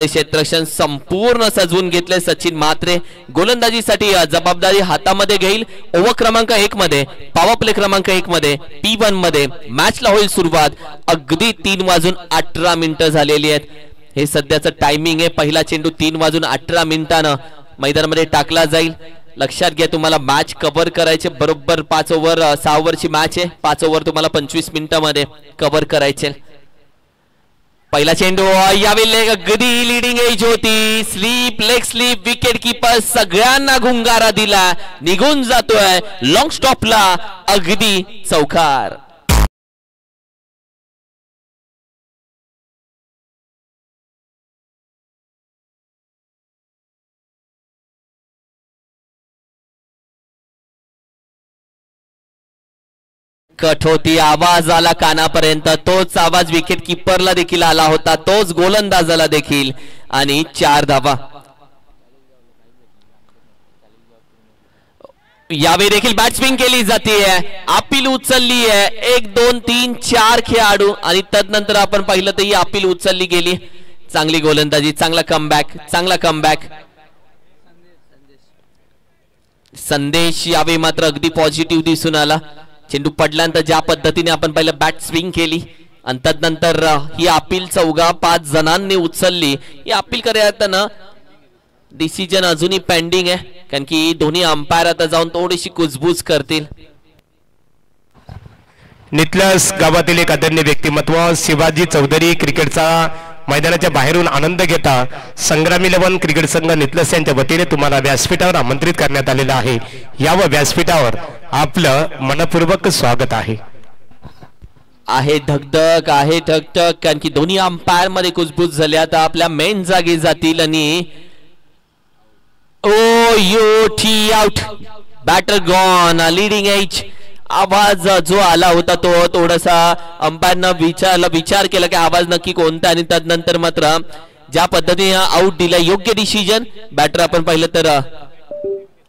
क्षेत्ररक्षण संपूर्ण सजवून घेतले सचिन म्हात्रे गोलंदाजीसाठी जबाबदारी हातामध्ये घेईल। ओव्हर क्रमांक 1 मध्ये पॉवर प्ले क्रमांक 1 मध्ये P1 मध्ये मॅचला होईल सुरुवात। अगदी 3:18 झालेली आहेत। हे सध्याचं टायमिंग आहे। पहिला चेंडू 3:18 मिनिटांना मैदानामध्ये टाकला जाईल। लक्षात घ्या तुम्हाला मॅच कव्हर करायचे बरोबर 5 ओव्हर 6 ओव्हरची मॅच आहे। 5 ओव्हर तुम्हाला 25 मिनिटांमध्ये कव्हर करायचे। पहिला चेंडू यावेळी अगदी लीडिंग एज होती। Sleep leg sleep wicket keeper सगळ्यांना गुंगारा दिला, निघून जातोय लॉंग स्टॉपला अगदी चौकार। कट होती, आवाज आला कानापर्यंत, तोच आवाज विकेट किपरला देखील आला होता, तोच गोलंदाजाला देखील, आणि 4 धावा। यावेळी देखील बॅट्समॅन केली जाते, अपील उचलली आहे। 1 2 3 4 खेळाडू आणि तदनंतर आपण पाहिलं तर ही अपील उचलली गेली। चांगली गोलंदाजी, चांगला कमबॅक, चांगला कमबॅक। संदेश यावेळी मात्र अगदी पॉझिटिव्ह दिसून आला। चेंडू पडल्यानंतर ज्या पद्धतीने आपण पहिलं बॅट स्विंग केली आणि तदनंतर ही अपील चौघा 5 जणांनी उचलली। ही अपील करताना डिसिजन अजूनही पेंडिंग आहे, कारण की दोन्ही अंपायर आता जाऊन थोडीशी कुजबूज करतील। नितलस गावातील एक आदरणीय व्यक्तिमत्व शिवाजी चौधरी क्रिकेटचा मैदानाच्या बाहेरून आनंद घेता संग्राम 11 क्रिकेट संघ नितलस यांच्या वतीने तुम्हाला व्यासपीठावर आमंत्रित करण्यात आलेलं आहे। यावर व्यासपीठावर आपलं मनपूर्वक स्वागत आहे। धगधग आहे ठकठक, कारण की दोन्ही अंपायर मध्ये कुजबूज झाले। आता आपल्या मेन जागी जातील आणि out, batter gone, leading edge. आवाज जो आला होता तो थोडासा अंपायरनं विचार केला की आवाज नक्की कोणता, आणि तदनंतर मात्र ज्या पद्धतीने आउट दिला योग्य डिसिजन। बॅटर आपण पाहिलं तर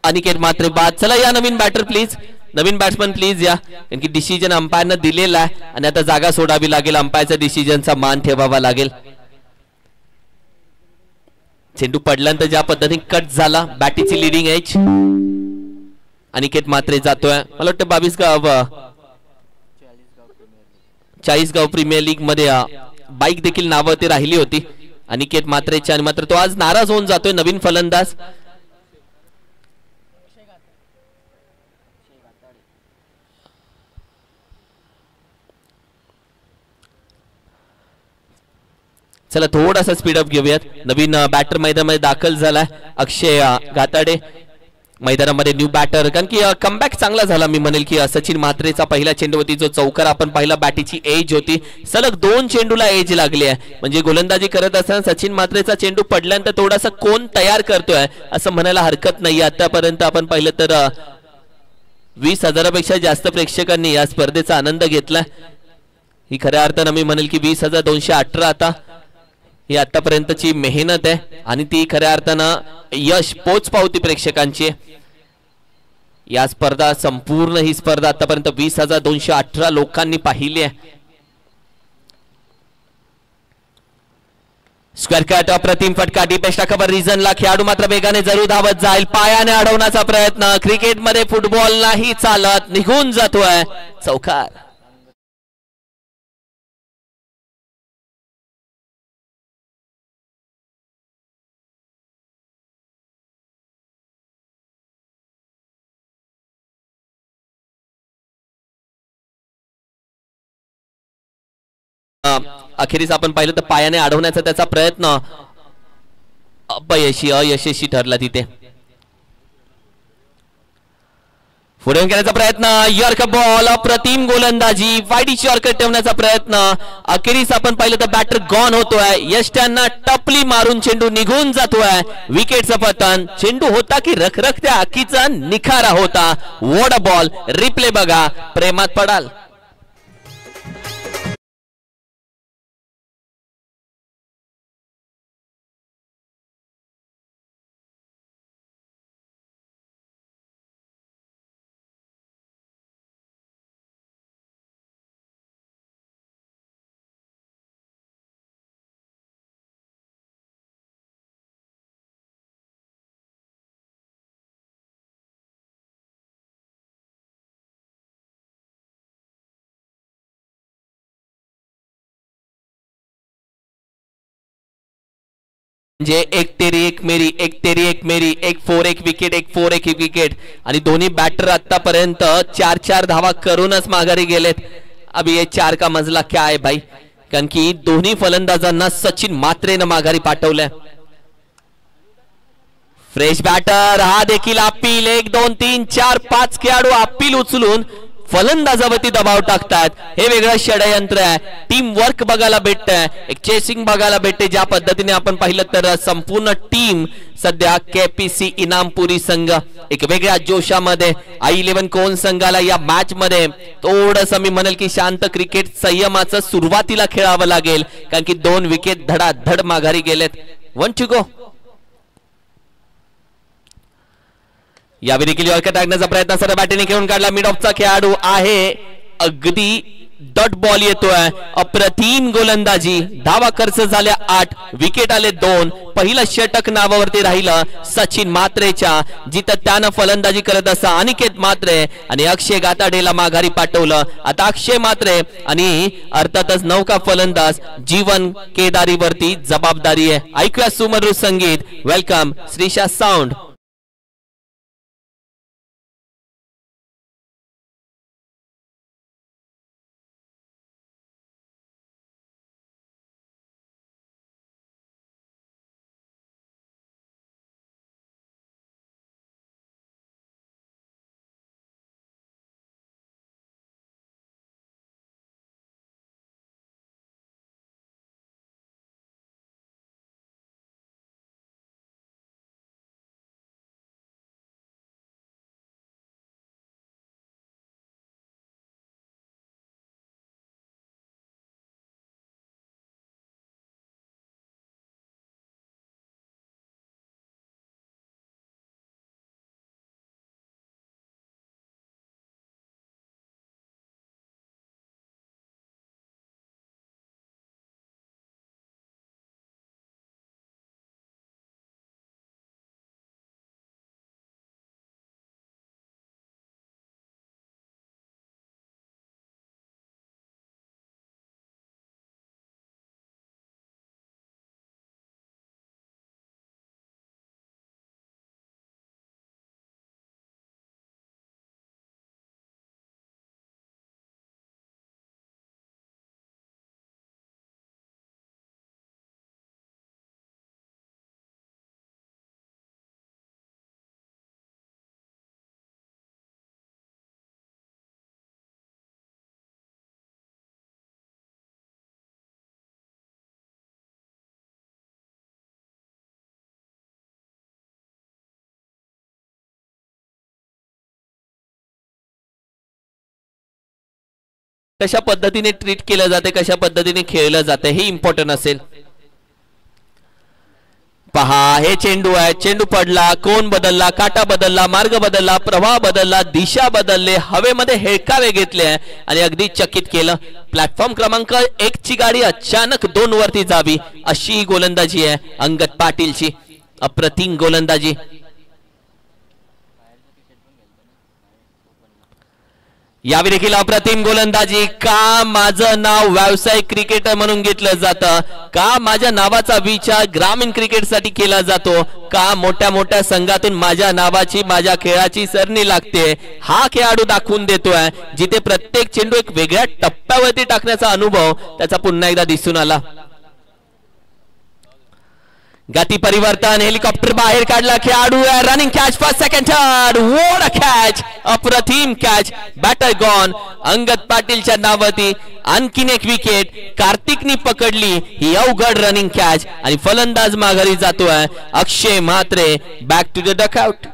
अनिकेत म्हात्रे बाद। चला या नवीन बॅटर प्लीज, नवीन बॅट्समन प्लीज या, कारण की डिसिजन अंपायरनं दिलेला आहे आणि आता जागा सोडावी लागेल, अंपायरच्या डिसिजनचा मान ठेवावा लागेल। चेंडू पडल्यानंतर ज्या पद्धतीने कट झाला, बॅटीची लीडिंग एज। अनिकेत म्हात्रे जातोय, मला वाटतं 40गाव प्रीमियर लीग मध्ये बाईक देखील नावं ते राहिली होती अनिकेत म्हात्रेची, आणि मात्र तो आज नाराज होऊन जातोय। नवीन फलंदाज चला थोडासा स्पीडअप घेऊयात। नवीन बॅटर मैदानामध्ये दाखल झालाय अक्षय घाताडे मैदानामध्ये, न्यू बॅटर, कारण की कमबॅक चांगला झाला। मी म्हणेल की सचिन म्हात्रेचा पहिला चेंडूवरती जो चौकार आपण पाहिला, बॅटीची एज होती, सलग 2 चेंडूला एज लागली आहे। म्हणजे गोलंदाजी करत असताना सचिन म्हात्रेचा चेंडू पडल्यानंतर थोडासा कोण तयार करतोय असं म्हणायला हरकत नाही। आतापर्यंत आपण पाहिलं तर 20,000पेक्षा जास्त प्रेक्षकांनी या स्पर्धेचा आनंद घेतला। ही खऱ्या अर्थानं मी म्हणेल की 20,218 आता ही आतापर्यंतची मेहनत आहे आणि ती खऱ्या अर्थानं यश पोच पावती प्रेक्षकांची। या स्पर्धा संपूर्ण ही स्पर्धा आतापर्यंत 20,218 लोकांनी पाहिली आहे। स्क्वेअर कट, अप्रतिम फटका, डीपेस्टा खबर रिझनला, खेळाडू मात्र वेगाने जरूर धावत जाईल, पायाने अडवण्याचा प्रयत्न, क्रिकेटमध्ये फुटबॉल नाही चालत, निघून जातोय चौकार। अखेरीस आपण पाहिलं तर पायाने अडवण्याचा त्याचा प्रयत्न अयशस्वी ठरला। तिथे पुढे करण्याचा प्रयत्न, यॉर्कर बॉल, अप्रतिम गोलंदाजी, वाईडीची यॉर्कर ठेवण्याचा प्रयत्न, अखेरीस आपण पाहिलं तर बॅटर गॉन होतोय। यष्ट्यांना टपली मारून चेंडू निघून जातोय, विकेटचं पतन। चेंडू होता की रखरखत्या आखीचा निखारा होता। वॉट अ बॉल, रिप्ले बघा, प्रेमात पडाल। जे एक तेरी एक मेरी, एक तेरी एक मेरी, एक 4 एक विकेट, एक 4 एक विकेट आणि दोन्ही बॅटर आतापर्यंत 4-4 धावा करूनच माघारी गेलेत. अभी ये 4 का मजला क्या आहे भाई, कारण की दोन्ही फलंदाजांना सचिन मात्रेनं माघारी पाठवलंय. फ्रेश बॅटर हा देखील अपील. 1 2 3 4 5 खेळाडू अपील उचलून फलंदाजावरती दबाव टाकतात. हे वेगळं षडयंत्र आहे. टीम वर्क बघायला भेटतंय, एक चेसिंग बघायला भेटते. ज्या पद्धतीने आपण पाहिलं तर संपूर्ण टीम सध्या केपीसी इनामपुरी संघ एक वेगळ्या जोशामध्ये, I11 कोण संघाला या मॅच मध्ये थोडंसं मी म्हणेल की शांत क्रिकेट संयमाचं सुरुवातीला खेळावं लागेल, कारण की 2 विकेट धडाधड माघारी गेलेत. 1 to go. यावेळी देखील यॉर्कर टाकण्याचा प्रयत्न सर्व बॅटिंग घेऊन काढला. मिड ऑफचा खेळाडू आहे, अगदी डॉट बॉल येतोय. अप्रतिम गोलंदाजी. धावा खर्च झाल्या 8, विकेट आले 2. पहिलं षटक नावावरती राहिलं सचिन मात्रेच्या, जिथं त्यानं फलंदाजी करत असा अनिकेत मात्रे आणि अक्षय गाताडेला माघारी पाठवलं. आता अक्षय मात्रे आणि अर्थातच नौका फलंदाज जीवन केदारीवरती जबाबदारी आहे. ऐकूया सुमधुर संगीत. Welcome Shrisha sound. कशा पद्धतीने ट्रीट केलं जाते, कशा पद्धतीने खेळलं जाते हे इम्पॉर्टंट असेल. पहा हे चेंडू आहे, चेंडू पडला, कोण बदलला, काटा बदलला, मार्ग बदलला, प्रवाह बदलला, दिशा बदलले, हवेमध्ये हेळकावे घेतले आणि अगदी चकित केलं. प्लॅटफॉर्म क्रमांक 1 ची गाडी अचानक 2 वरती जावी अशी ही गोलंदाजी आहे अंगद पाटीलची. अप्रतिम गोलंदाजी. यावेळी देखील अप्रतिम गोलंदाजी. का माझं नाव व्यावसायिक क्रिकेटर म्हणून घेतलं जातं, का माझ्या नावाचा विचार ग्रामीण क्रिकेटसाठी केला जातो, का मोठ्या मोठ्या संघातून माझ्या नावाची माझ्या खेळाची सरणी लागते, हा खेळाडू दाखवून देतोय. जिथे प्रत्येक चेंडू एक वेगळ्या टप्प्यावरती टाकण्याचा अनुभव त्याचा पुन्हा एकदा दिसून आला. गती परिवर्तन, हेलिकॉप्टर बाहेर काढला, खेळाडू running catch first second third. What a catch, अप्रतिम कॅच. Batter gone. अंगद पाटीलच्या नावावरती आणखीन एक विकेट कार्तिकनी पकडली. ही अवघड रनिंग कॅच आणि फलंदाज माघारी जातोय Akshay Mhatre. Back to the dugout.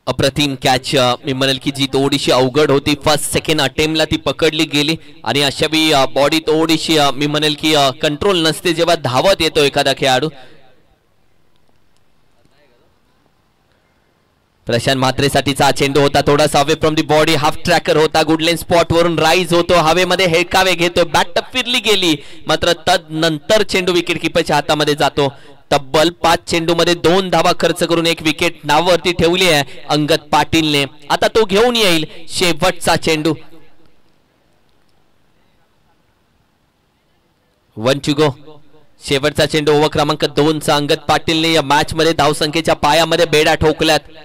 अप्रतिम कॅच मी म्हणेल की जी थोडीशी अवघड होती. फर्स्ट सेकंड अटेम्प्टला ती पकडली गेली आणि अशा बी बॉडी थोडीशी मी म्हणेल की कंट्रोल नसते जेव्हा धावत येतो एखादा खेळाडू. प्रशांत म्हात्रेसाठीचा चेंडू होता, थोडासा away from the body, half tracker होता, गुडलेन स्पॉट वरून राईज होतो, हवेमध्ये हेळकावे घेतो, बॅट फिरली गेली, मात्र तदनंतर चेंडू विकेट किपरच्या हातामध्ये जातो. तब्बल 5 चेंडूमध्ये 2 धावा खर्च करून एक विकेट नावावरती ठेवली आहे अंगद पाटीलने. आता तो घेऊन येईल शेवटचा चेंडू. 1 to go. शेवटचा चेंडू ओव्हर क्रमांक 2 चा. अंगद पाटीलने या मॅच मध्ये धावसंख्येच्या पायामध्ये बेड्या ठोकल्यात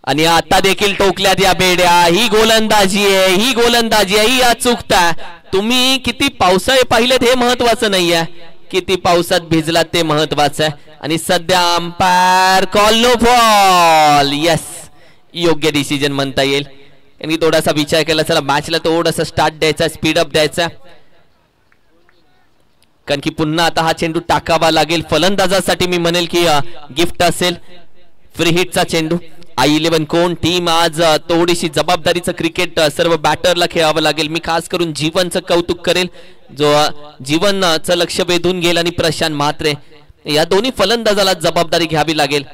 आणि आता देखील टोकल्यात या बेड्या. ही गोलंदाजी आहे, ही गोलंदाजी आहे, ही अचूकता. तुम्ही किती पावसाळे पाहिलेत हे महत्वाचं नाहीये, किती पावसात भिजलात ते महत्वाचं आहे. आणि सध्या umpire call no ball. Yes, योग्य डिसिजन म्हणता येईल. यांनी थोडासा विचार केला, चला मॅचला थोडासा स्टार्ट द्यायचा, स्पीडअप द्यायचा, कारण की पुन्हा आता हा चेंडू टाकावा लागेल. फलंदाजासाठी मी म्हणेल की गिफ्ट असेल फ्री हिटचा चेंडू. I11 कोण टीम आज थोडीशी जबाबदारीचं क्रिकेट सर्व बॅटरला खेळावं लागेल. मी खास करून जीवनचं कौतुक करेल, जो जीवनचं लक्ष वेधून गेल आणि प्रशांत म्हात्रे या दोन्ही फलंदाजाला जबाबदारी घ्यावी लागेल.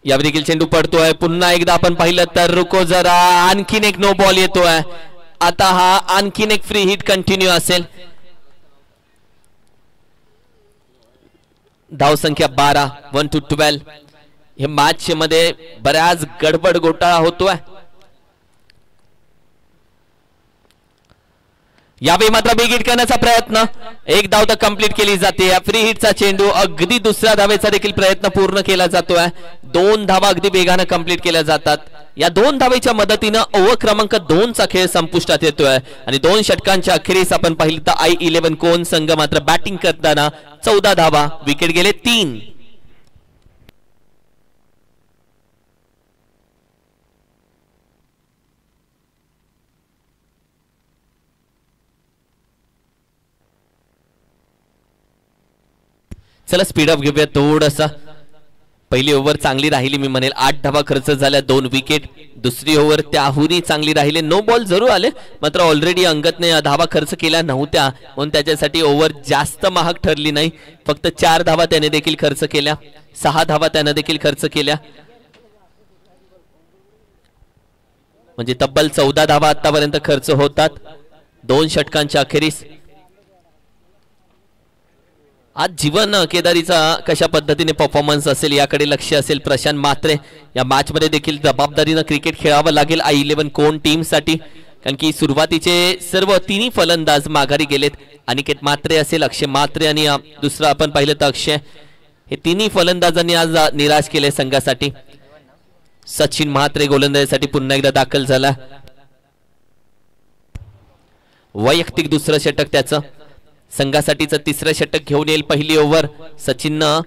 यावर देखील चेंडू पडतोय. पुन्हा एकदा आपण पाहिलं तर रुको जरा, आणखीन एक नो बॉल येतोय. आता हा आणखीन एक फ्री हिट कंटिन्यू असेल. धावसंख्या 12, 1 to 12. हे मॅच मध्ये बऱ्याच गडबड घोटाळा होतोय. यावेळी मात्र बिग हिट करण्याचा प्रयत्न, एक धाव तर कंप्लीट केली जाते. फ्री हिटचा चेंडू अगदी दुसऱ्या धावेचा देखील प्रयत्न पूर्ण केला जातोय. 2 धावा अगदी वेगानं कंप्लीट केल्या जातात. या 2 धावेच्या मदतीनं ओव्हर क्रमांक 2 चा खेळ संपुष्टात येतोय आणि 2 षटकांच्या अखेरीस आपण पाहिलं तर I11 कोण संघ मात्र बॅटिंग करताना 14 धावा, विकेट गेले 3. चला स्पीडअप घेऊया थोडासा. पहिली ओव्हर चांगली राहिली, मी म्हणेल 8 धावा खर्च झाल्या, 2 विकेट. दुसरी ओव्हर त्याहूनही चांगली राहिली, नो बॉल जरूर आले, मात्र ऑलरेडी अंगदने धावा खर्च केल्या नव्हत्या म्हणून त्याच्यासाठी ओव्हर जास्त महाग ठरली नाही. फक्त 4 धावा त्याने देखील खर्च केल्या, 6 धावा त्याने देखील खर्च केल्या, म्हणजे तब्बल 14 धावा आतापर्यंत खर्च होतात 2 षटकांच्या अखेरीस. आज जीवन केदारीचा कशा पद्धतीने परफॉर्मन्स असेल याकडे लक्ष असेल प्रशांत म्हात्रे. या मॅच मध्ये देखील जबाबदारीनं क्रिकेट खेळावं लागेल I11 कोण टीम साठी, कारण की सुरुवातीचे सर्व 3 फलंदाज माघारी गेलेत. अनिकेत म्हात्रे असेल, अक्षय म्हात्रे आणि दुसरा आपण पाहिलं तर अक्षय. हे 3 फलंदाजांनी आज निराश केले संघासाठी. सचिन म्हात्रे गोलंदाजीसाठी पुन्हा एकदा दाखल झाला. वैयक्तिक दुसरं षटक त्याचं, संघासाठीचं 3रं षटक घेऊन येईल. पहिली ओव्हर सचिननं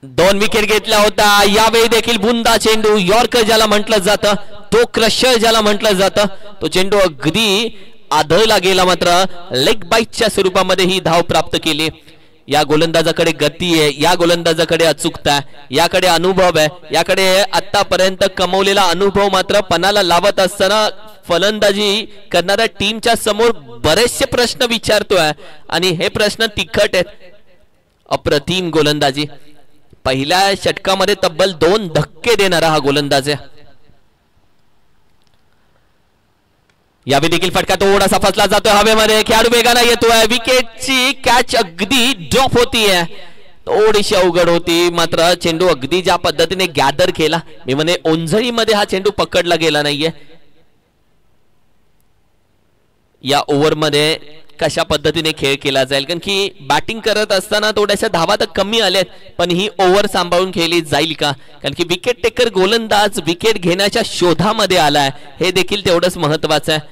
2 विकेट घेतला होता. यावेळी देखील बुंदा चेंडू, यॉर्कर ज्याला म्हटलं जातं, तो क्रशर ज्याला म्हटलं जातं, तो चेंडू अगदी आदळला गेला, मात्र लेग बाईटच्या स्वरूपामध्ये ही धाव प्राप्त केली. या गोलंदाजाकडे गती आहे, या गोलंदाजाकडे अचूकता आहे, याकडे अनुभव आहे, याकडे आतापर्यंत कमवलेला अनुभव मात्र पणाला लावत असताना फलंदाजी करणाऱ्या टीमच्या समोर बरेचसे प्रश्न विचारतोय आणि हे प्रश्न तिखट आहेत. अप्रतिम गोलंदाजी, पहिल्या षटकामध्ये तब्बल 2 धक्के देणारा हा गोलंदाज आहे. यावेळी देखील फटका थोडासा फसला जातोय हवेमध्ये, खेळाडू वेगाने येतोय, विकेटची कॅच अगदी ड्रॉप होतीये, थोडीशी अवघड होती, मात्र चेंडू अगदी ज्या पद्धतीने गॅदर केला, मी म्हणे ओंझळीमध्ये हा चेंडू पकडला गेला नाहीये. या ओव्हर मध्ये कशा पद्धतीने खेळ केला जाईल, कारण की बॅटिंग करत असताना थोड्याशा धावा तर कमी आल्यात, पण ही ओव्हर सांभाळून खेळली जाईल का, कारण की विकेट टेकर गोलंदाज विकेट घेण्याच्या शोधामध्ये आलाय, हे देखील तेवढंच महत्वाचं आहे.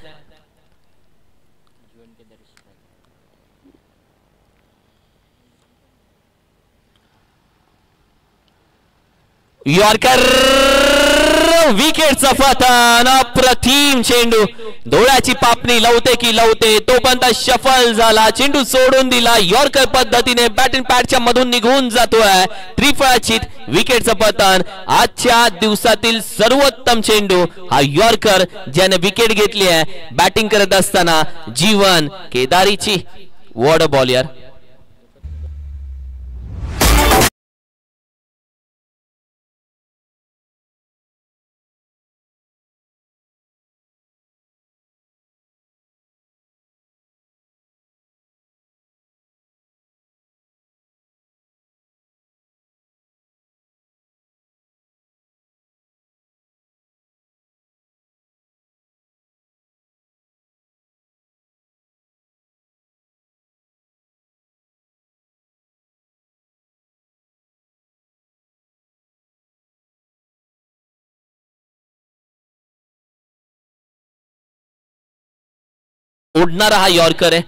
यॉर्कर विकेटचं पतन. अप्रतिम चेंडू, डोळ्याची पापणी लावते की लावते तोपर्यंत शफल झाला, चेंडू सोडून दिला. यॉर्कर पद्धतीने बॅटिंग पॅडच्या मधून निघून जातोय. त्रिफळाचीत विकेटचं पतन. आजच्या दिवसातील सर्वोत्तम चेंडू हा यॉर्कर ज्याने विकेट घेतली आहे बॅटिंग करत असताना जीवन केदारीची. वॉट अ बॉल यार. उडणारा हा यॉर्कर आहे.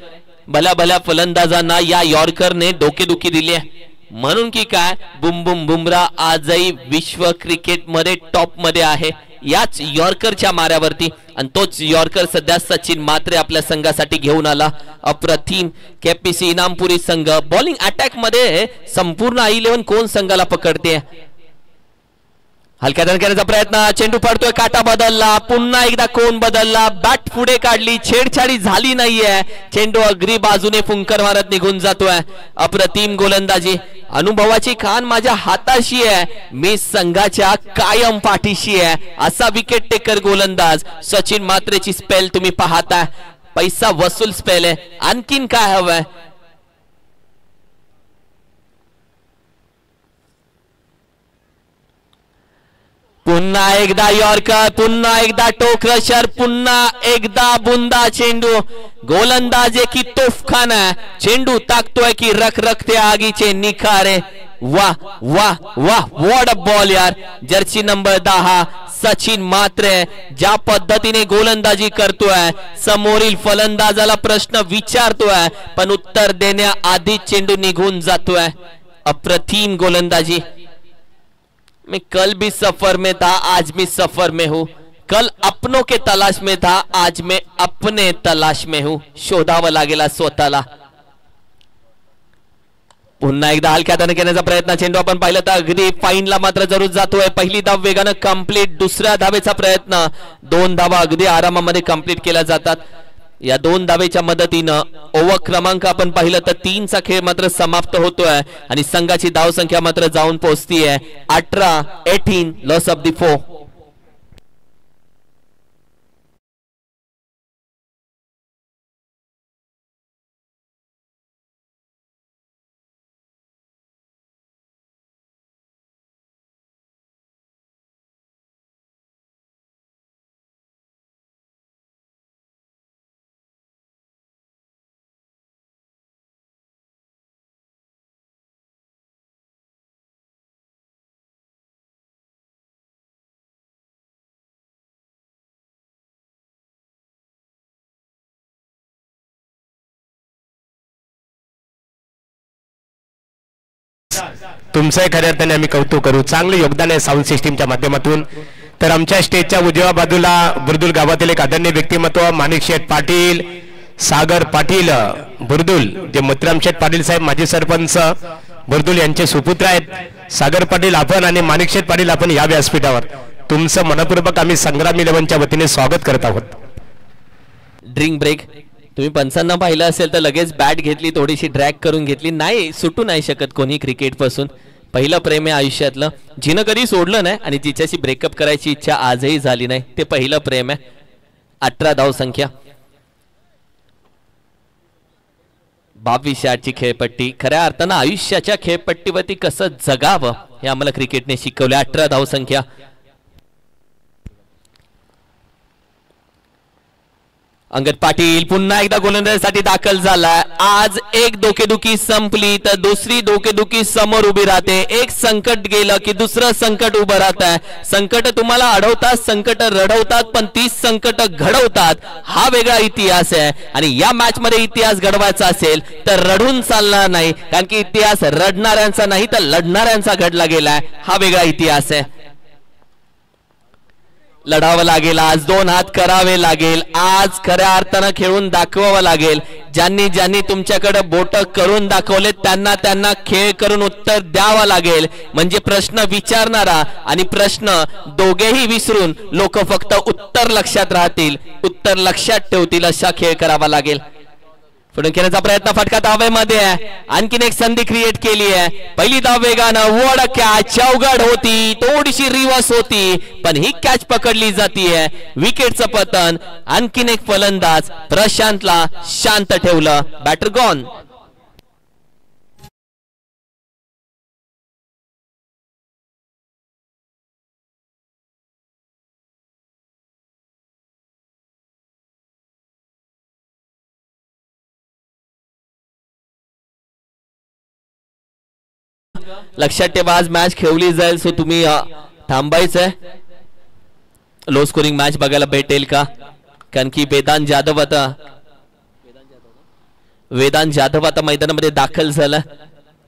भल्या भल्या फलंदाजांना या यॉर्करने डोकेदुखी दिली आहे. म्हणून की काय बुम बुम बुमरा आजही विश्व क्रिकेट मध्ये टॉप मध्ये आहे याच यॉर्करच्या माऱ्यावरती. आणि तोच यॉर्कर सध्या सचिन मात्रे आपल्या संघासाठी घेऊन आला. अप्रतिम. केपीसी इनामपुरी संघ बॉलिंग अटॅक मध्ये संपूर्ण I11 कोण संघाला पकडते. हलक्या धडक्याचा प्रयत्न, चेंडू पडतोय, काटा बदलला, पुन्हा एकदा कोण बदलला, बॅट पुढे काढली, छेडछाडी झाली नाहीये, चेंडू अग्री बाजूने फुंकर मारत निघून जातोय. अप्रतिम गोलंदाजी. अनुभवाची खान माझ्या हाताशी आहे, मी संघाच्या कायम पाठीशी आहे असा विकेट टेकर गोलंदाज सचिन मात्रेची स्पेल तुम्ही पाहताय. पैसा वसूल स्पेल आहे. आणखीन काय हवंय. पुन्हा एकदा यॉर्कर, पुन्हा एकदा टोक्रशर, पुन्हा एकदा बुंदा चेंडू. गोलंदाज की तोफखाना, चेंडू ताकतोय की रखरखते आगीचे निखारे. वाह वाह वाह, व्हॉट अ बॉल यार. जर्सी नंबर 10 सचिन मात्रे ज्या पद्धतीने गोलंदाजी करतोय, समोरील फलंदाजाला प्रश्न विचारतोय पण उत्तर देण्याआधी चेंडू निघून जातोय. अप्रतिम गोलंदाजी. मैं कल भी सफर में था, आज भी सफर में हूं. कल अपनों के तलाश में था, आज मैं अपने तलाश में हूं. शोधावं लागेल स्वतःला. पुन्हा एकदा हलक्या हाताने घेण्याचा प्रयत्न. चेंडू आपण पाहिलं तर अगदी फाईनला मात्र जरूर जातोय. पहिली धाव वेगानं कंप्लीट. दुसऱ्या धावेचा प्रयत्न. 2 धावा अगदी आरामामध्ये कंप्लीट केल्या जातात. या 2 धावेच्या मदतीनं ओव्हर क्रमांक आपण पाहिलं तर 3चा खेळ मात्र समाप्त होतोय आणि संघाची धाव संख्या मात्र जाऊन पोहोचतीये 18 लॉस ऑफ द 4. तुमचं खऱ्या अर्थाने आम्ही कौतुक करू. चांगलं योगदान आहे साऊंड सिस्टीमच्या माध्यमातून. तर आमच्या स्टेजच्या उजव्या बाजूला बुर्दुल गावातील एक आदरणीय व्यक्तिमत्व माणिकशेठ पाटील, सागर पाटील बुर्दुल, जे मुत्रामशेठ पाटील साहेब माजी सरपंच बुर्दुल यांचे सुपुत्र आहेत. सागर पाटील आपण आणि माणिकशेठ पाटील आपण या व्यासपीठावर तुमचं मनपूर्वक आम्ही संग्राम 11च्या वतीने स्वागत करत आहोत. Drink break. तुम्ही पंचांना पाहिलं असेल तर लगेच बॅट घेतली, थोडीशी ड्रॅग करून घेतली. नाही, सुटू नाही शकत कोणी क्रिकेट पासून. पहिलं प्रेम आहे आयुष्यातलं, जिनं कधी सोडलं नाही आणि जिच्याशी ब्रेकअप करायची इच्छा आजही झाली नाही, ते पहिलं प्रेम आहे. 18 धाव संख्या. 22 यार्डची खेळपट्टी. खऱ्या अर्थानं आयुष्याच्या खेळपट्टीवरती कसं जगावं हे आम्हाला क्रिकेटने शिकवले. 18 धाव संख्या. अंगद पाटील पुन्हा एकदा गोलंदाजीसाठी दाखल झाला. आज एक डोकेदुखी संपली तर दुसरी डोकेदुखी समोर उभी राहते. एक संकट गेलं की दुसरं संकट उभं राहत आहे. संकट तुम्हाला अडवतात, संकट रडवतात, पण 30 संकट घडवतात. हा वेगळा इतिहास आहे आणि या मॅच मध्ये इतिहास घडवायचा असेल तर रडून चालणार नाही, कारण की इतिहास रडणाऱ्यांचा नाही तर लढणाऱ्यांचा घडला गेलाय. हा वेगळा इतिहास आहे. लढावं लागेल, आज 2 हात करावे लागेल, आज खऱ्या अर्थानं खेळून दाखवावं लागेल. ज्यांनी ज्यांनी तुमच्याकडे बोट करून दाखवले त्यांना त्यांना खेळ करून उत्तर द्यावं लागेल. म्हणजे प्रश्न विचारणारा आणि प्रश्न दोघेही विसरून लोक फक्त उत्तर लक्षात राहतील, उत्तर लक्षात ठेवतील असा खेळ करावा लागेल. पुढे खेळण्याचा प्रयत्न, फटका धावेमध्ये आहे. आणखीन एक संधी क्रिएट केली आहे. पहिली धाव वेगानं, वड कॅच अवघड होती, थोडीशी रिवर्स होती, पण ही कॅच पकडली जातीये. विकेटचं पतन. आणखीन एक फलंदाज प्रशांतला शांत ठेवलं. Batter gone. लक्षात ठेवा आज मॅच खेळली जाईल, सो तुम्ही थांबायचंय. लो स्कोरिंग मॅच बघायला भेटेल का? कारण की वेदांत जाधव आता मैदानामध्ये दाखल झाला.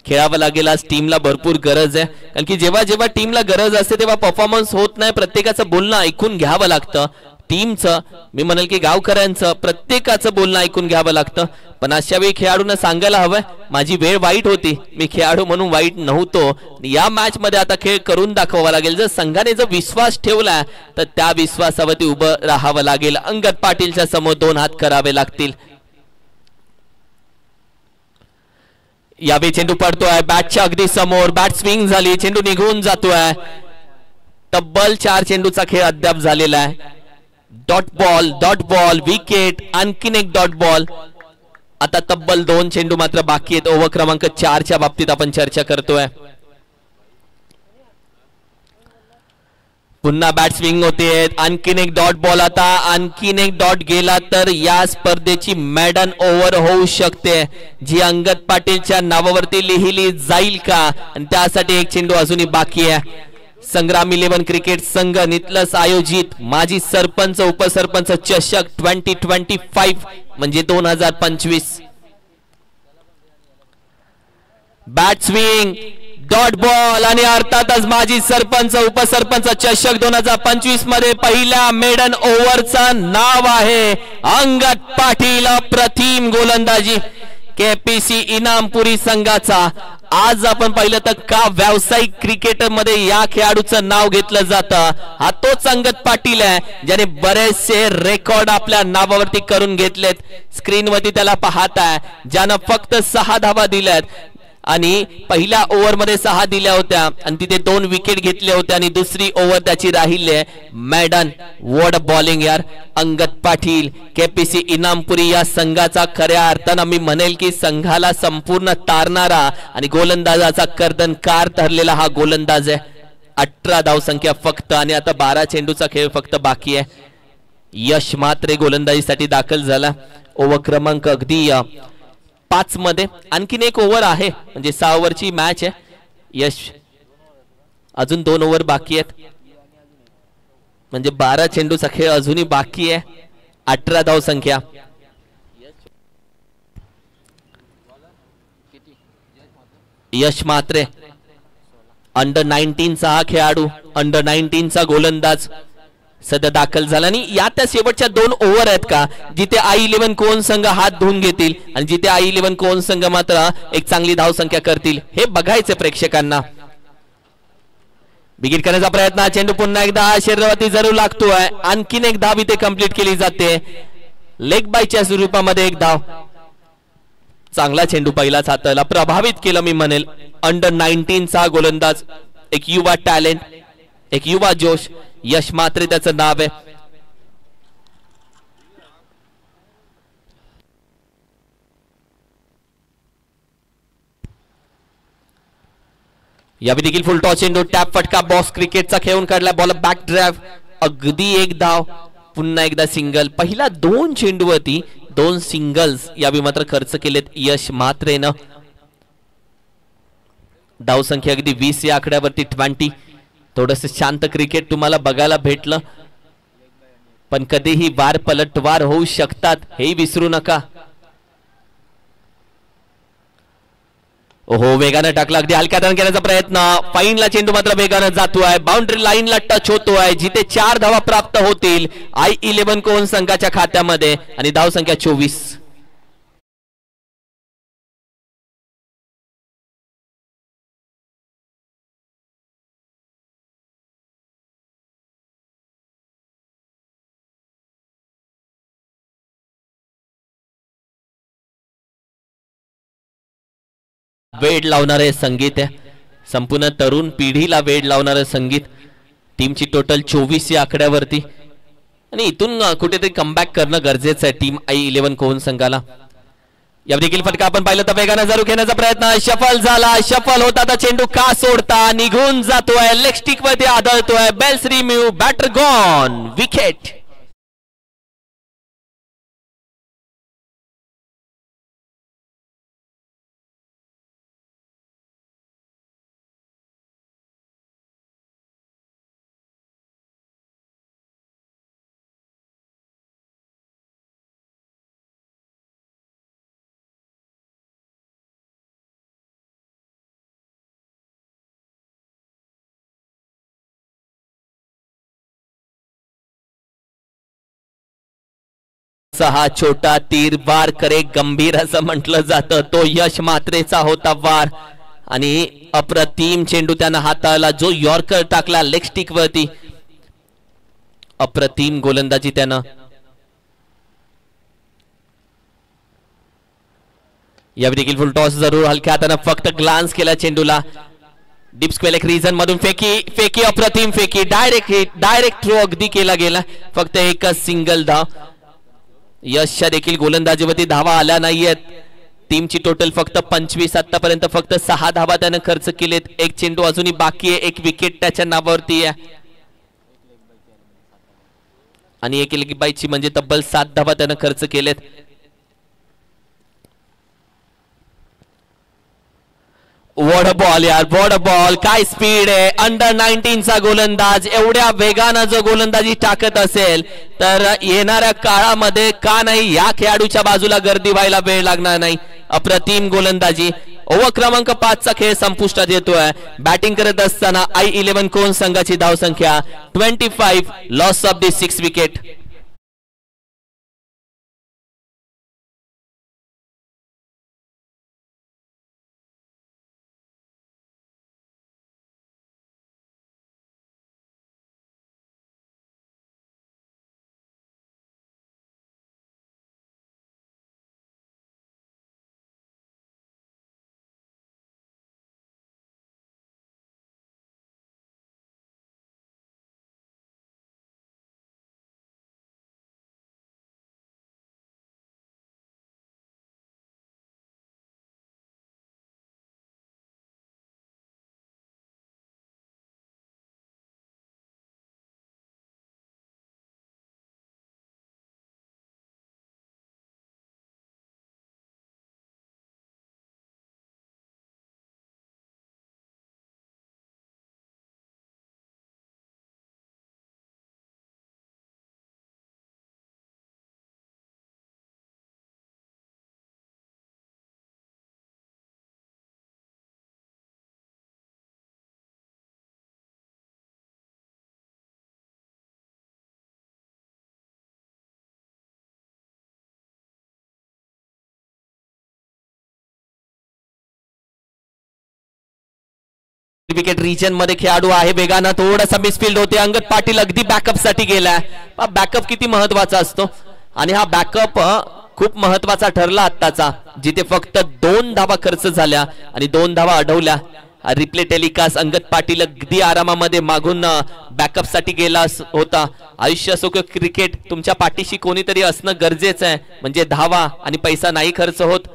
खेळावं लागेल, आज टीमला भरपूर गरज आहे. कारण की जेव्हा जेव्हा टीमला गरज असते तेव्हा परफॉर्मन्स होत नाही. प्रत्येकाचं बोलणं ऐकून घ्यावं लागतं. टीमचं, मी म्हणेल की गावकऱ्यांचं, प्रत्येकाचं बोलणं ऐकून घ्यावं लागतं. पण अशा वेळी खेळाडूंना सांगायला हवंय माझी वेळ वाईट होती, मी खेळाडू म्हणून वाईट नव्हतो. या मॅच मध्ये आता खेळ करून दाखवावा लागेल. जर संघाने जर विश्वास ठेवला तर त्या विश्वासावरती उभं राहावं लागेल. अंगद पाटीलच्या समोर 2 हात करावे लागतील. यावेळी चेंडू पडतोय बॅटच्या अगदी समोर, बॅट स्विंग झाली, चेंडू निघून जातोय. तब्बल 4 चेंडूचा खेळ अद्याप झालेला आहे. डॉट बॉल, विकेट, आणखीन एक डॉट बॉल. आता तब्बल 2 चेंडू मात्र बाकी आहेत. ओव्हर क्रमांक 4 च्या बाबतीत आपण चर्चा करतोय. पुन्हा बॅट स्विंग होते. आणखीन एक डॉट बॉल. आता आणखीन एक डॉट गेला तर या स्पर्धेची मॅडन ओव्हर होऊ शकते, जी अंगद पाटीलच्या नावावरती लिहिली जाईल का? आणि त्यासाठी एक चेंडू अजूनही बाकी आहे. संग्राम 11 क्रिकेट संघ नितलस आयोजित माजी सरपंच उपसरपंच चषक 2025 म्हणजे 2025. बॅट स्विंग, डॉट बॉल आणि अर्थातच माजी सरपंच उपसरपंच चषक 2025 मध्ये पहिल्या मेडन ओव्हरचं नाव आहे अंगद पाटील. अप्रतिम गोलंदाजी केपीसी इनामपुरी संघाचा. आज आपण पाहिलं तर का व्यावसायिक क्रिकेटर मध्ये या खेळाडूचं नाव घेतलं जातं. हा तोच अंगद पाटील आहे ज्याने बरेचसे रेकॉर्ड आपल्या नावावरती करून घेतलेत. स्क्रीनवरती त्याला पाहताय, ज्यानं फक्त 6 धावा दिल्यात आणि पहिल्या ओव्हर मध्ये 6 दिल्या होत्या आणि तिथे 2 विकेट घेतल्या होत्या आणि दुसरी ओव्हर त्याची राहिली आहे. मॅडन वॉट बॉलिंग यार. अंगद पाटील केपीसी इनामपुरी या संघाचा खऱ्या अर्थानं मी म्हणेल की संघाला संपूर्ण तारणारा आणि गोलंदाजाचा कर्दनकार ठरलेला हा गोलंदाज आहे. 18 धावसंख्या फक्त आणि आता 12 चेंडूचा खेळ फक्त बाकी आहे. यश मात्रे गोलंदाजीसाठी दाखल झाला. ओव्हर क्रमांक अगदी 5 मध्ये आणखीन एक ओव्हर आहे म्हणजे 6 ओव्हरची मॅच आहे. यश अजून 2 ओव्हर बाकी आहेत म्हणजे 12 चेंडूचा खेळ अजूनही बाकी आहे. 18 धावसंख्या. यश मात्रे अंडर 19 चा हा खेळाडू, अंडर 19 चा गोलंदाज सध्या दाखल झाला. आणि या त्या शेवटच्या 2 ओव्हर आहेत का जिथे I11 कोण संघ हात धुवून घेतील आणि जिथे I11 कोण संघ मात्र एक चांगली धावसंख्या करतील हे बघायचे प्रेक्षकांना. बिगिट करण्याचा प्रयत्न, चेंडू पुन्हा एकदा शरीरावरती जरूर लागतोय. आणखीन एक धाव इथे कंप्लीट केली जाते. लेग बायच्या स्वरूपामध्ये एक धाव. चांगला चेंडू पहिलाच हाताला प्रभावित केलं मी म्हणेल. अंडर 19 चा गोलंदाज, एक युवा टॅलेंट, एक युवा जोश. यश मात्रे त्याचं नाव आहे. यावेळी देखील फुल टॉस चेंडू, टॅप फटका, बॉक्स क्रिकेटचा खेळून काढला. बॉल बॅक ड्राइव्ह, अगदी एक धाव. पुन्हा एकदा सिंगल. पहिला 2 चेंडूवरती 2 सिंगल्स यावेळी मात्र खर्च केलेत यश मात्रेनं. धावसंख्या अगदी 20 या आकड्यावरती 20. थोडंसं शांत क्रिकेट तुम्हाला बघायला भेटलं, पण कधीही वार पलटवार होऊ शकतात हे विसरू नका. ओहो, वेगानं टाकला, अगदी हलक्या हाताने करण्याचा प्रयत्न. फाईनला चेंडू मात्र वेगानं जातोय, बाउंड्री लाईनला टच होतोय, जिथे 4 धावा प्राप्त होतील I11 कोण संघाच्या खात्यामध्ये आणि धाव संख्या 24. वेड लावणारे संगीत आहे, संपूर्ण तरुण पिढीला वेड लावणारे संगीत. टीमची टोटल 24 या आकड्यावरती आणि इथून कुठेतरी कमबॅक करणं गरजेचं आहे टीम I11 कोण संघाला. या देखील फटका आपण पाहिलं तर वेगानं जरूर घेण्याचा प्रयत्न, शफल झाला, शफल होता तर चेंडू का सोडता, निघून जातोय, लेग स्टिक वरती आदळतोय, bails remove, batter gone, wicket. हा छोटा तीर वार करे गंभीर असं म्हटलं जातं, तो यश मात्रेचा होता वार आणि अप्रतिम चेंडू त्यानं हाताळला, जो यॉर्कर टाकला लेग स्टिक वरती. अप्रतिम गोलंदाजी त्यानं. यावेळी देखील फुल टॉस जरूर हलक्या हातानं फक्त ग्लान्स केला चेंडूला. डीप स्क्वेअर रीजन मधून फेकी अप्रतिम फेकी, डायरेक्ट हिट, डायरेक्ट थ्रो अगदी केला गेला. फक्त एकच सिंगल धाव. यशच्या देखील गोलंदाजीवरती धावा आल्या नाहीयेत. टीमची टोटल फक्त 25, आतापर्यंत फक्त 6 धावा त्यानं खर्च केलेत. एक चेंडू अजूनही बाकी आहे, एक विकेट त्याच्या नावावरती आहे आणि एक लेगबाईची म्हणजे तब्बल 7 धावा त्यानं खर्च केलेत. वॉट अ बॉल यार, वॉट अ बॉल, काय स्पीड आहे. अंडर 19 चा गोलंदाज एवढ्या वेगानं जो गोलंदाजी टाकत असेल तर येणाऱ्या काळामध्ये का नाही या खेळाडूच्या बाजूला गर्दी व्हायला वेळ लागणार नाही. अप्रतिम गोलंदाजी. ओव्हर क्रमांक 5 चा खेळ संपुष्टात येतोय. बॅटिंग करत असताना I11 कोण संघाची धाव संख्या 25, loss of the 6 wicket. Wicket region मध्ये खेळाडू आहे, वेगानं थोडासा मिसफिल्ड होते. अंगद पाटील अगदी बॅकअप साठी गेलाय. बॅकअप किती महत्वाचा असतो आणि हा बॅकअप खूप महत्वाचा ठरला आत्ताचा, जिथे फक्त 2 धावा खर्च झाल्या आणि 2 धावा अडवल्या. रिप्ले टेलिकास्ट अंगद पाटील अगदी आरामामध्ये मागून बॅकअप साठी गेला होता. आयुष्य असो किंवा क्रिकेट, तुमच्या पाठीशी कोणीतरी असणं गरजेचं आहे, म्हणजे धावा आणि पैसा नाही खर्च होत.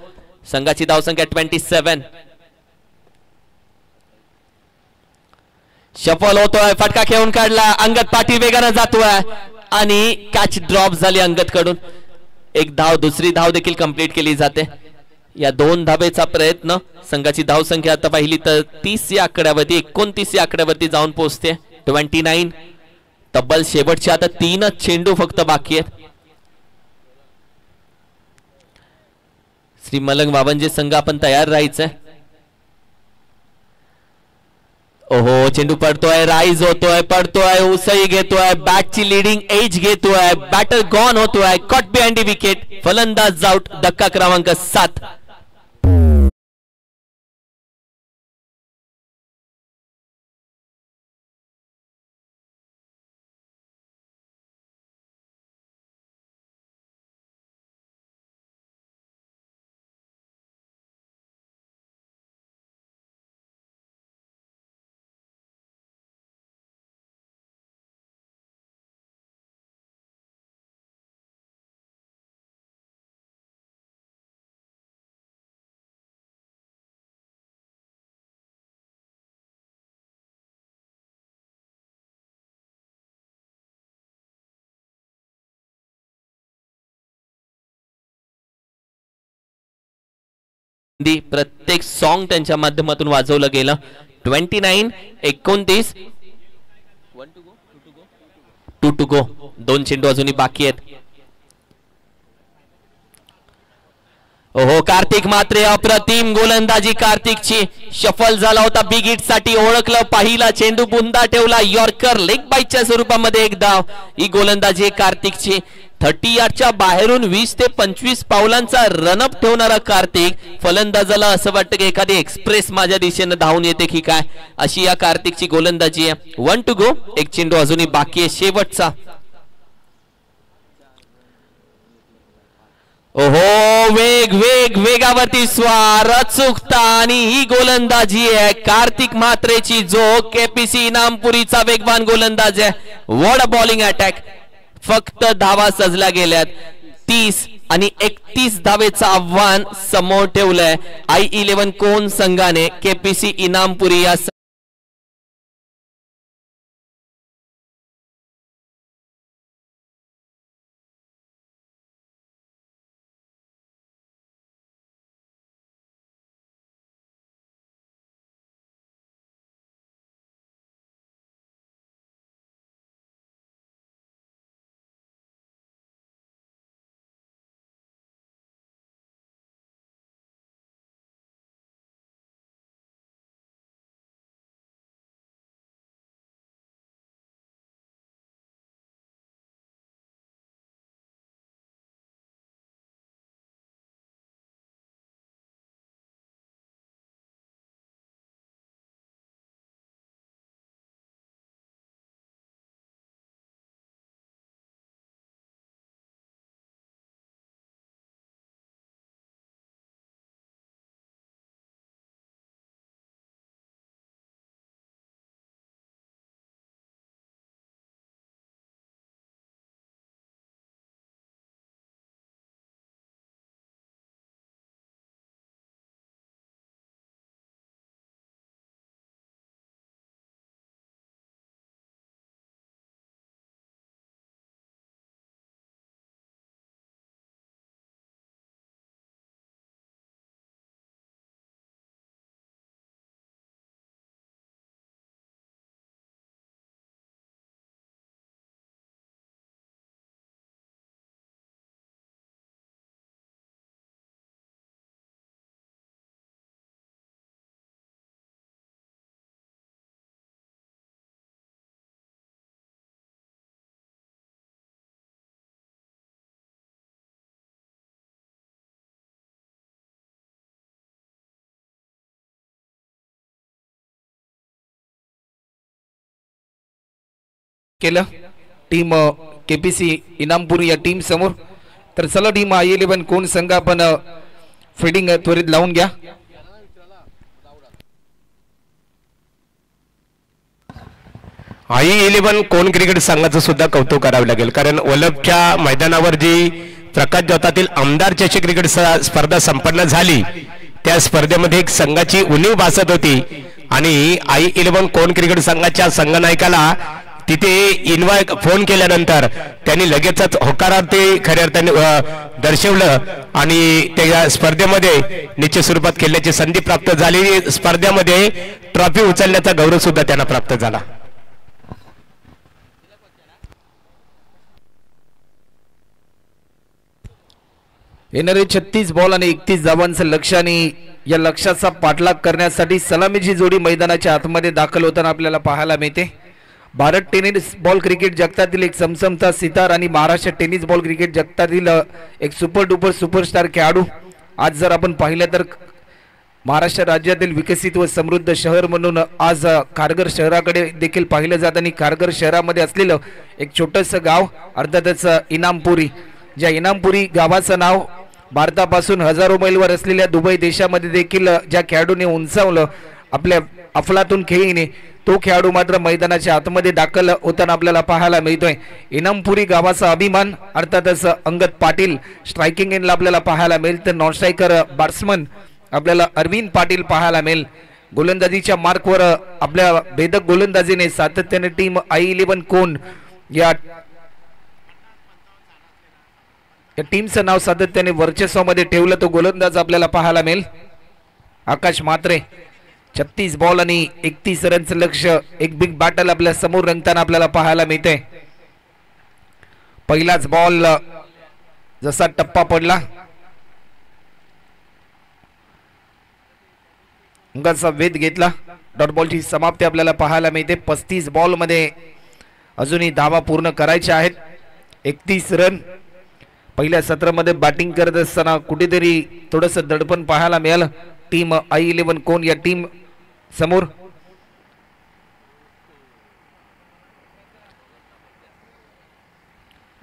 संघाची धावसंख्या 27. शफल होतोय, फटका खेळून काढला. अंगद पाटील वेगानं जातोय आणि कॅच ड्रॉप झाली अंगद कडून. एक धाव, दुसरी धाव देखील कंप्लीट केली जाते. या 2 धावेचा प्रयत्न. संघाची धाव संख्या आता पाहिली तर 30 या आकड्यावरती, 29 या आकड्यावरती जाऊन पोहोचते. 29. तब्बल शेवटच्या आता 3च चेंडू फक्त बाकी आहेत. श्री मलंग वावंजे संघ आपण तयार राहायचंय. ओहो चेंडू पडतोय, राईज होतोय, पडतोय, उसळी घेतोय, बॅटची लिडिंग एज घेतोय, बॅटर गॉन होतोय, कट बिहाइंड द विकेट, फलंदाज आउट, धक्का क्रमांक 7. प्रत्येक सॉन्ग त्यांच्या माध्यमातून वाजवलं गेलं. 29-29 2 टू गो. 2 चेंडू अजूनही बाकी आहेत. ओहो कार्तिक मात्रे अप्रतिम गोलंदाजी कार्तिकची. शफल झाला होता बिग हिट साठी, ओळखलं, पाहिला चेंडू, बुंदा ठेवला, यॉर्कर, लेग बाईटच्या स्वरूपामध्ये एक धाव. ही गोलंदाजी कार्तिकची. 30 यार्डच्या बाहेरून 20 ते 25 पावलांचा रनअप ठेवणारा कार्तिक. फलंदाजाला असं वाटतं की एखादी एक्सप्रेस माझ्या दिशेने धावून येते की काय, अशी या कार्तिकची गोलंदाजी आहे. 1 टू गो. एक चेंडू अजूनही बाकी आहे शेवटचा. ओहो वेग वेग वेगावरती स्वार, अचूकता, आणि ही गोलंदाजी आहे कार्तिक मात्रेची, जो केपीसी इनामपुरीचा वेगवान गोलंदाज आहे. What a bowling attack. फक्त धावा सजल्या गेल्यात. 30 आणि 31 धावेचं आव्हान समोर ठेवलंय I11 कोण संघाने केपीसी इनामपुरी या केलं टीम केपीसी इनामपुरी या टीम समोर. तर चला टीम I11 कोण संघ आपण फिल्डिंग त्वरित लावून घ्या. I11 कोण क्रिकेट संघाचं सुद्धा कौतुक करावं लागेल, कारण वलभच्या मैदानावर जी प्रकाश जोतातील आमदार चषक क्रिकेट स्पर्धा संपन्न झाली, त्या स्पर्धेमध्ये एक संघाची उणीव भासत होती आणि I11 कोण क्रिकेट संघाच्या संघनायकाला तिथे फोन केल्यानंतर त्यांनी लगेचच होकारार्थी खऱ्या अर्थाने दर्शवलं आणि त्या स्पर्धेमध्ये निश्चित स्वरूपात खेळण्याची संधी प्राप्त झाली. स्पर्धेमध्ये ट्रॉफी उचलण्याचा गौरव सुद्धा त्यांना प्राप्त झाला. येणारे 36 बॉल आणि 31 धावांचं लक्ष्य आणि या लक्ष्याचा पाठलाग करण्यासाठी सलामीची जोडी मैदानाच्या आतमध्ये दाखल होताना आपल्याला पाहायला मिळते. भारत टेनिस बॉल क्रिकेट जगतातील एक समसमता सितार आणि महाराष्ट्र टेनिस बॉल क्रिकेट जगतातील एक सुपर डुपर सुपरस्टार खेळाडू. आज जर आपण पाहिलं तर महाराष्ट्र राज्यातील विकसित व समृद्ध शहर म्हणून आज खारघर शहराकडे देखील पाहिलं जात आणि खारघर शहरामध्ये असलेलं एक छोटंसं गाव अर्थातच इनामपुरी. ज्या इनामपुरी गावाचं नाव भारतापासून हजारो मैलवर असलेल्या दुबई देशामध्ये देखील ज्या खेळाडूने उंचावलं आपल्या अफलातून खेळीने, तो खेळाडू मात्र मैदानाच्या आतमध्ये दाखल होताना आपल्याला पाहायला मिळतोय. इनामपुरी गावाचा अभिमान अर्थातच अंगद पाटील स्ट्रायकिंग एंडला आपल्याला पाहायला मिळेल, तर नॉन स्ट्रायकर बॅट्समन आपल्याला अरविंद पाटील पाहायला मिळेल. गोलंदाजीच्या मार्कवर आपल्या भेदक गोलंदाजीने सातत्याने टीम I11 कोण या टीमचं नाव सातत्याने वर्चस्वामध्ये ठेवलं. तो गोलंदाज आपल्याला पाहायला मिळेल आकाश म्हात्रे. 36 बॉल आणि 31 रनचं लक्ष्य, एक बिग बॅटल आपल्या समोर रंगताना आपल्याला पाहायला मिळते. पहिलाच बॉल जसा टप्पा पडला, अंगाचा वेध घेतला, डॉट बॉलची समाप्ती आपल्याला पाहायला मिळते. 35 बॉल मध्ये अजूनही धावा पूर्ण करायच्या आहेत. 31 रन. पहिल्या सत्रामध्ये बॅटिंग करत असताना कुठेतरी थोडंसं दडपण पाहायला मिळालं टीम I11 कोण या टीम समोर.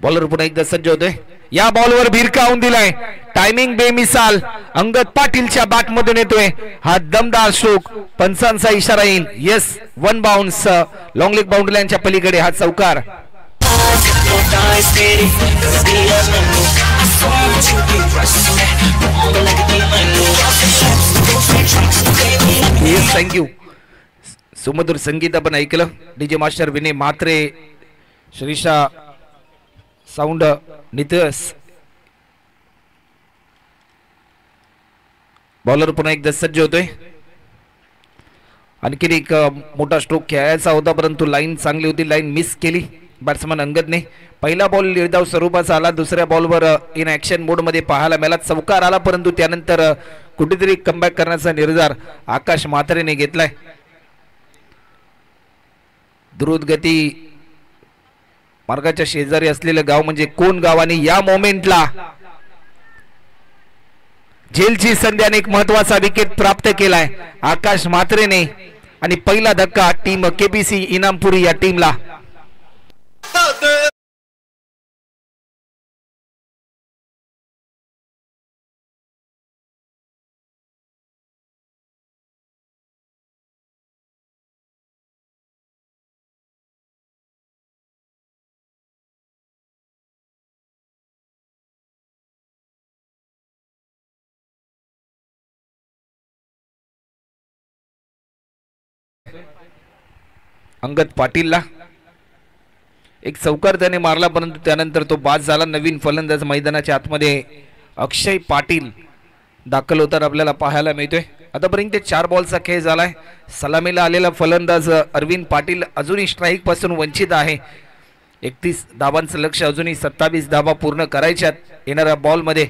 बॉलर पुन्हा एकदा सज्ज होतोय. या बॉलवर भिरकावून दिलाय, टायमिंग बेमिसाल अंगद पाटीलच्या बॅट मधून येतोय. हा दमदार स्ट्रोक, पंचांचा इशारा येईल. Yes, 1 bounce long leg boundary लाईनच्या पलीकडे हा चौकार. Yes, thank you. सुमधुर संगीत आपण ऐकलं. DJ master Vinay Mhatre, Shrisha sound नितस. बॉलर पुन्हा एकदा सज्ज होतोय. आणखीन एक मोठा स्ट्रोक खेळायचा होता परंतु लाईन चांगली होती, लाईन मिस केली बॅट्समन अंगदने. पहिला बॉल निर्धाव स्वरूपाचा आला, दुसऱ्या बॉलवर इन ऍक्शन मोड मध्ये पाहायला मिळाला. चौकार आला परंतु त्यानंतर कुठेतरी कमबॅक करण्याचा निर्धार आकाश म्हात्रेने घेतलाय. द्रुतगती मार्गाच्या शेजारी असलेलं गाव म्हणजे कोण गाव आणि या मोमेंटला झेलची संधी आणि एक महत्वाचा विकेट प्राप्त केलाय आकाश म्हात्रेने आणि पहिला धक्का टीम KPC इनामपुरी या टीमला. अंगद पाटीलला एक चौकार त्याने मारला परंतु त्यानंतर तो बाद झाला. नवीन फलंदाज मैदानाच्या आतमध्ये अक्षय पाटील दाखल होताना आपल्याला पाहायला मिळतोय. आतापर्यंत 4 बॉलचा खेळ झालाय. सलामीला आलेला फलंदाज अरविंद पाटील अजूनही स्ट्राईक पासून वंचित आहे. 31 धावांचं लक्ष, अजूनही 27 धावा पूर्ण करायच्यात येणाऱ्या बॉल मध्ये.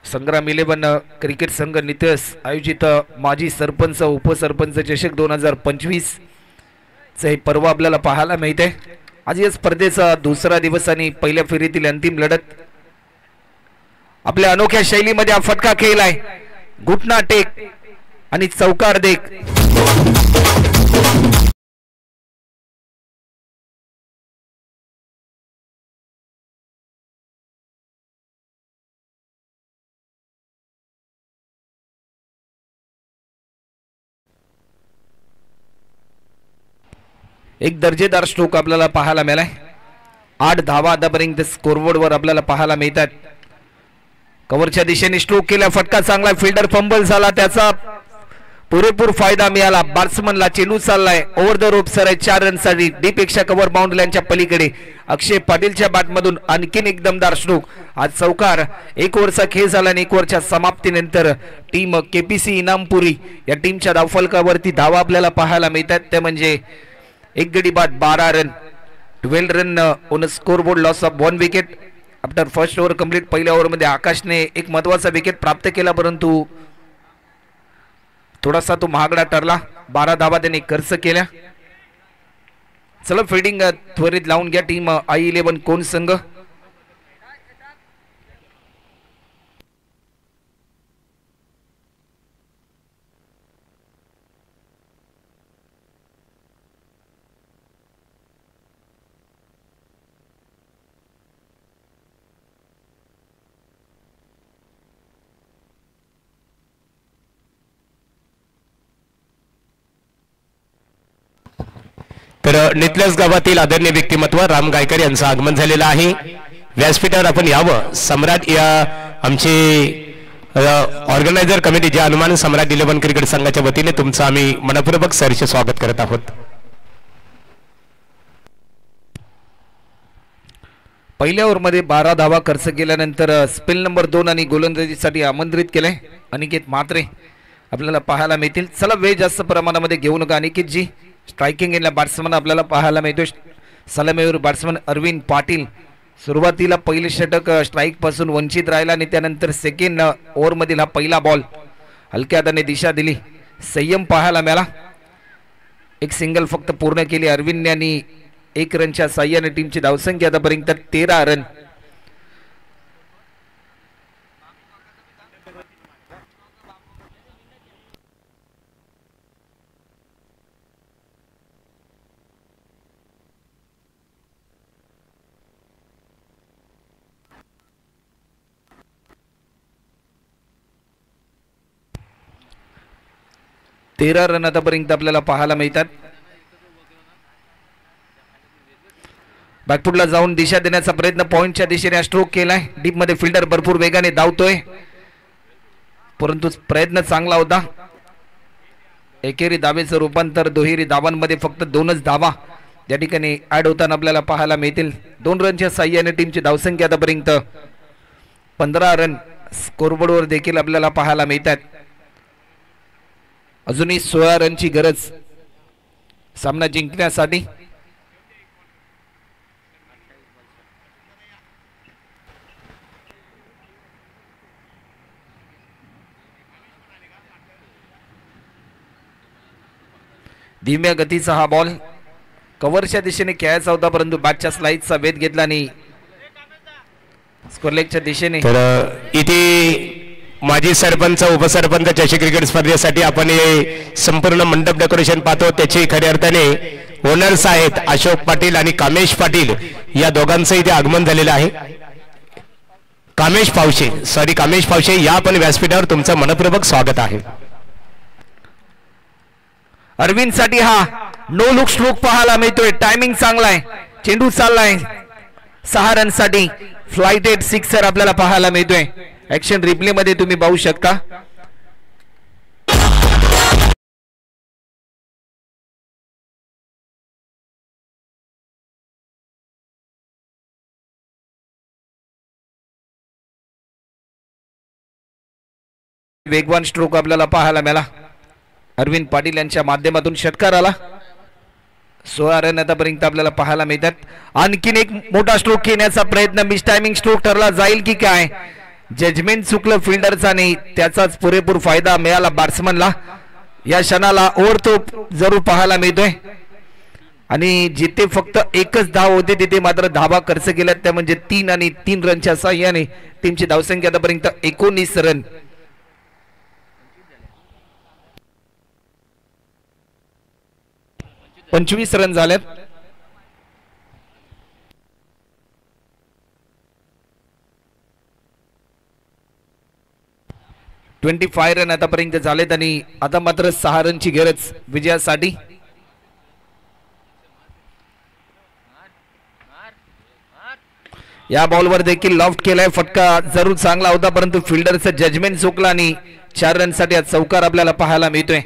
संग्राम 11 क्रिकेट संघ नितस आयोजित माजी सरपंच उपसरपंच चषक 2025 चे पर्व आपल्याला पाहायला मिळते. आज या स्पर्धेचा दुसरा दिवस आणि पहिल्या फेरीतील अंतिम लढत. आपल्या अनोख्या शैलीमध्ये हा फटका खेळलाय, घुटना टेक आणि चौकार देख. एक दर्जेदार स्ट्रोक आपल्याला पाहायला मिळालाय. 8 धावा आतापर्यंत स्कोरबोर्ड वर आपल्याला पाहायला मिळतात. कव्हरच्या दिशेने स्ट्रोक केला, फटका चांगला, फिल्डर फंबल झाला, त्याचा पुरेपूर फायदा मिळाला. बॅट्समनला चेंडू चाललाय ओव्हर द रोप सर 4 रनसाठी डीपेक्षा कव्हर बाउंड्री लाईनच्या पलीकडे. अक्षय पाटीलच्या बॅटमधून आणखीन एक दमदार स्ट्रोक. आज चौकार. 1 ओव्हरचा खेळ झाला आणि 1 ओव्हरच्या समाप्तीनंतर टीम KPC इनामपुरी या टीमच्या धावफलकावरती धावा आपल्याला पाहायला मिळतात. ते म्हणजे 1 गडी बाद 12 run, 12 run on scoreboard, loss of 1 wicket. After first over complete पहिल्या ओव्हरमध्ये आकाशने एक महत्त्वाचा विकेट प्राप्त केला, परंतु थोडासा तो महागडा ठरला. 12 धावा त्याने खर्च केल्या. चला फिल्डिंग त्वरित लावून घ्या टीम I11 कोण संघ. तर नितलस गावातील आदरणीय व्यक्तिमत्व राम गायकर यांचं आगमन झालेलं आहे. व्यासपीठावर आपण यावं. सम्राट या आमचे ऑर्गनायझर कमिटी जे हनुमान सम्राट 11 क्रिकेट संघाच्या वतीने तुमचं आम्ही मनपूर्वक सहर्ष स्वागत करत आहोत. पहिल्या ओव्हरमध्ये 12 धावा खर्च केल्यानंतर स्पेल नंबर 2 आणि गोलंदाजीसाठी आमंत्रित केलंय अनिकेत म्हात्रे आपल्याला पाहायला मिळतील. चला वेळ जास्त प्रमाणामध्ये घेऊ नका अनिकेतजी. स्ट्रायकिंग एंडला बॅट्समन आपल्याला पाहायला मिळतोय. सलामीवर बॅट्समन अरविंद पाटील. सुरुवातीला पहिले षटक स्ट्राईक पासून वंचित राहिला आणि त्यानंतर सेकंड ओव्हरमधील हा पहिला बॉल हलक्या हाताने दिशा दिली. संयम पाहायला मिळाला. एक सिंगल फक्त पूर्ण केली अरविंदने आणि 1 रनच्या साह्याने टीमची धावसंख्या आतापर्यंत 13 रन. तेरा रन आतापर्यंत आपल्याला पाहायला मिळतात. बॅकफुटला जाऊन दिशा देण्याचा प्रयत्न पॉइंटच्या दिशेने स्ट्रोक केलाय. डीप मध्ये फिल्डर भरपूर वेगाने धावतोय, परंतु प्रयत्न चांगला होता. एकेरी धावेचं रूपांतर दुहेरी धावांमध्ये फक्त 2च धावा या ठिकाणी ऍड होताना आपल्याला पाहायला मिळतील. 2 रनच्या साह्याने टीमची धावसंख्या आतापर्यंत 15 रन स्कोरबोर्डवर देखील आपल्याला पाहायला मिळतात. अजूनही 16 रनची गरज सामना जिंकण्यासाठी. धीम्या गतीचा हा बॉल कव्हरच्या दिशेने खेळायचा होता, परंतु बॅटच्या स्लाइडचा वेध घेतला आणि स्कोरलेगच्या दिशेने. तर इथे माजी सरपंच उपसरपंच चषक क्रिकेट स्पर्धेसाठी आपण हे संपूर्ण मंडप डेकोरेशन पाहतो. त्याची खऱ्या अर्थाने ओनर्स आहेत अशोक पाटील आणि कामेश पाटील या दोघांचं इथे आगमन झालेलं आहे. कामेश पावशे या आपण व्यासपीठावर तुमचं मनपूर्वक स्वागत आहे. अरविंद साठी हा नो लुक स्ट्रोक पाहायला मिळतोय. टायमिंग चांगला आहे. चेंडू चाललाय 6 रन साठी. फ्लाइटेड सिक्सर आपल्याला पाहायला मिळतोय. ऍक्शन रिप्ले मध्ये तुम्ही पाहू शकता. वेगवान स्ट्रोक आपल्याला पाहायला मिळाला. अरविंद पाटील यांच्या माध्यमातून षटकार आला. 16 रन आतापर्यंत आपल्याला पाहायला मिळतात. आणखीन एक मोठा स्ट्रोक घेण्याचा प्रयत्न. मिस टायमिंग स्ट्रोक ठरला जाईल की काय. जजमेंट चुकलं फिल्डरचा नाही, त्याचाच पुरेपूर फायदा मिळाला बॅट्समनला. या क्षणाला ओव्हरतो जरूर पाहायला मिळतोय आणि जिथे फक्त 1च धाव होते तिथे मात्र धावा खर्च केल्यात, त्या म्हणजे 3 आणि 3 रनच्या साह्याने टीमची धावसंख्या आतापर्यंत 19 रन. 25 रन झालेत. $25 रन आतापर्यंत झालेत आणि आता मात्र 6 रनची गरज विजयासाठी. या बॉलवर देखील लॉफ्ट केलाय. फटका जरूर चांगला होता, परंतु फिल्डरचं जजमेंट चुकलं आणि 4 रनसाठी आज चौकार आपल्याला पाहायला मिळतोय.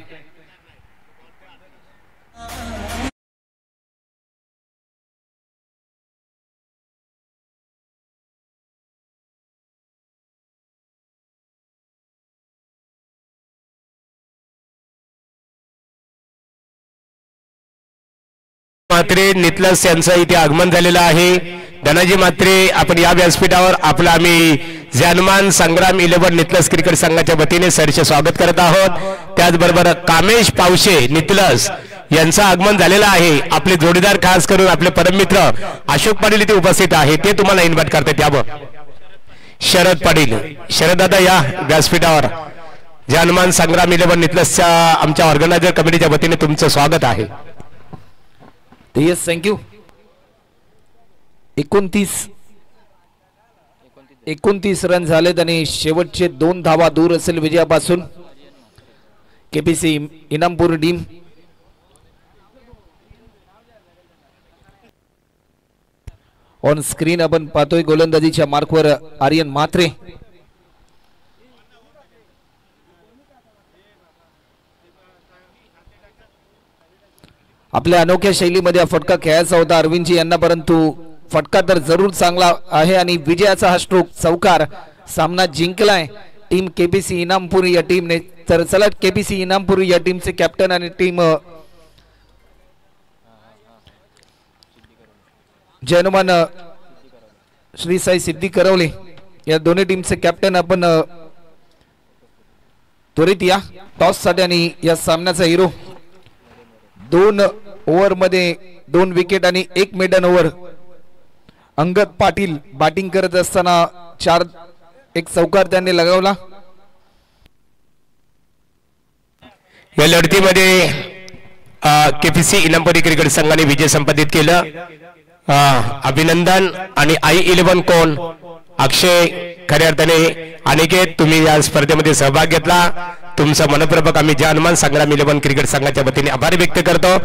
मात्र नितलस यांचं इथे आगमन झालेलं आहे. धनाजी म्हात्रे आपण या व्यासपीठावर आपलं आम्ही जानमान संग्राम 11 नितलस क्रिकेट संघाच्या वतीने सरचे स्वागत करत आहोत. त्याचबरोबर कामेश पावशे नितलस यांचं आगमन झालेलं आहे. आपले जोडीदार खास करून आपले परममित्र अशोक पाटील इथे उपस्थित आहे, ते तुम्हाला इन्व्हाइट करतात. यावं शरद पाटील. शरद दादा या व्यासपीठावर. जानमान संग्राम 11 नितलसच्या आमच्या ऑर्गनायझर कमिटीच्या वतीने तुमचं स्वागत आहे. Yes thank you. 29 रन झालेत आणि शेवटचे 2 धावा दूर असेल विजयापासून केपीसी इनामपूर टीम. ऑन स्क्रीन आपण पाहतोय गोलंदाजीच्या मार्कवर आर्यन म्हात्रे. आपल्या अनोख्या शैलीमध्ये फटका खेळायचा होता अरविंदजी यांना, परंतु फटका तर जरूर चांगला आहे आणि विजयाचा हा स्ट्रोक चौकार सामना जिंकलाय टीम केपीसी इनामपूर या टीमने. तर चला केपीसी इनामपूर या टीमचे कॅप्टन आणि टीम जयनुमान श्री साई सिद्धी करवले या दोन्ही टीमचे कॅप्टन आपण त्वरित या टॉस साठी. आणि या सामन्याचा हिरो 2 ओव्हर मध्ये 2 विकेट आणि 1 maiden over Angad Patil batting करत असताना 1 चौकार त्यांनी लगावला. या लढतीमध्ये केपीसी इनामपुरी क्रिकेट संघाने विजय संपादित केलं. अभिनंदन. आणि I11 कोण अक्षय खऱ्या अर्थाने अनिकेत तुम्ही या स्पर्धेमध्ये सहभाग घेतला. तुमचा मनपूर्वक आम्ही जानमान संग्राम 11 क्रिकेट संघाच्या वतीने आभार व्यक्त करतो.